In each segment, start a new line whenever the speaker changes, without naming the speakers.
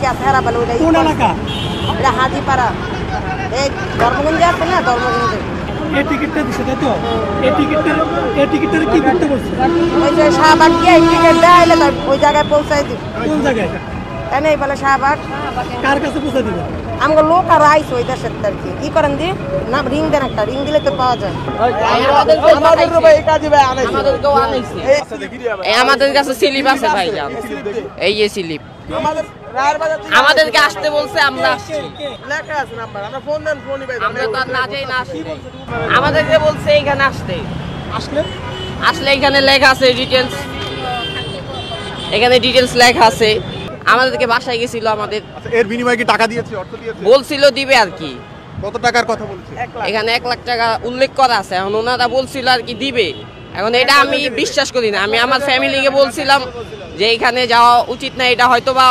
কি আছে হেরা বলে ওইটা
কোন এলাকা?
এটা হাজিপাড়া, এই ধর্মগঞ্জে আছে না, ধর্মগঞ্জে।
এই টিকিটটা দিছে তাই তো? এই টিকিটটা কি করতে বলছে?
ওই যে শাহবাগ গিয়ে টিকিট দেয় ওই জায়গায় পৌঁছাই দিব।
কোন জায়গায়?
কেন এই বলে শাহবাগ।
কার কাছে পৌঁছে দিবে?
আমাকে লোক আর আইসো ওই দেশের আর কি করেন দি না, রিং দেন একটা, রিং দিলে তো পাওয়া যায়।
আমাদের কাছে স্লিপ আছে ভাই, এই যে স্লিপ আমাদেরকে আসতে বলছে, আমরা আমাদেরকে বলছে এইখানে আসতে, আসলে এখানে লেখা আছে ডিটেলস, এখানে ডিটেলস লেখা আছে। আমাদেরকে বাসায় গেছিল, আমাদের
এর বিনিময়ে কি টাকা দিয়েছে, অর্থ দিয়েছে?
বলছিল দিবে আর কি।
কত টাকার কথা বলছে?
এখানে 1 লাখ টাকা উল্লেখ করা আছে। এখন ওনারা বলছিল আর কি দিবে। এখন এটা আমি বিশ্বাস করি না। আমি আমার ফ্যামিলিকে বলছিলাম যে এখানে যাওয়া উচিত না, এটা হয়তো বা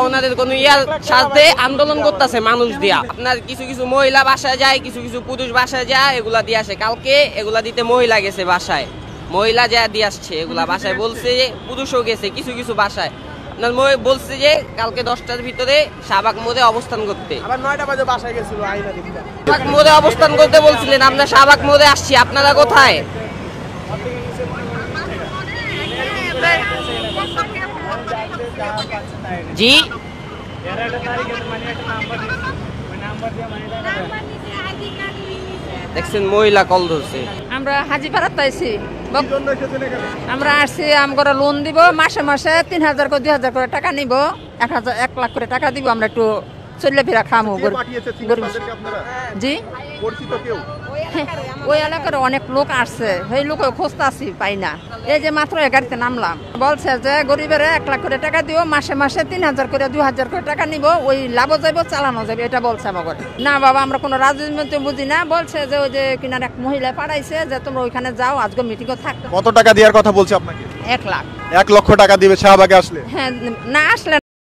ওনাদের কোনো ইয়ার সাথে আন্দোলন করতেছে মানুষ দিয়া। আপনার কিছু কিছু মহিলা বাসায় যায়, কিছু কিছু পুরুষ বাসায় যায়, এগুলা দিয়ে আসে। কালকে এগুলা দিতে মহিলা গেছে বাসায়, মহিলা যা দিয়ে আসছে এগুলা বাসায়। বলছে যে পুরুষও গেছে কিছু কিছু বাসায়। আপনার বলছে যে কালকে 10টার ভিতরে শাহবাগ মোড়ে অবস্থান করতে,
আবার 9টা বাজে বাসায় গেছিল আইনা দিতে।
শাহবাগ মোড়ে অবস্থান করতে বলছিলেন। আমরা শাহবাগ মোড়ে আসছি, আপনারা কোথায়? জি দেখছেন মহিলা কল ধরছে।
আমরা হাজিপাড়াত পাইছি, আমরা আসছি, আমরা লোন দিব মাসে মাসে 3000 করে 2000 করে টাকা নিব, 1 লাখ করে টাকা দিব। আমরা একটু চলে ফেরা খামো। জি ওই এলাকার অনেক লোক আসছে, সেই লোক খুঁজতেছি পাই না। এই যে মাত্র গাড়িতে নামলাম, বলছে যে গরিবের 1 লাখ করে টাকা দিব, মাসে মাসে 3000 করে 2000 করে টাকা নিব, ওই লাভও যাইব চালানো যাবে, এটা বলছে আমাকে। না বাবা, আমরা কোনো রাজনীতি বুঝি না। বলছে যে ওই যে কিনার এক মহিলা পাঠাইছে যে তোমরা ওইখানে যাও, আজকে মিটিংও থাকতো।
কত টাকা দেওয়ার কথা বলছে আপনাকে?
1 লাখ।
1 লক্ষ টাকা দিবে শাহবাগে আসলে?
হ্যাঁ, না আসলে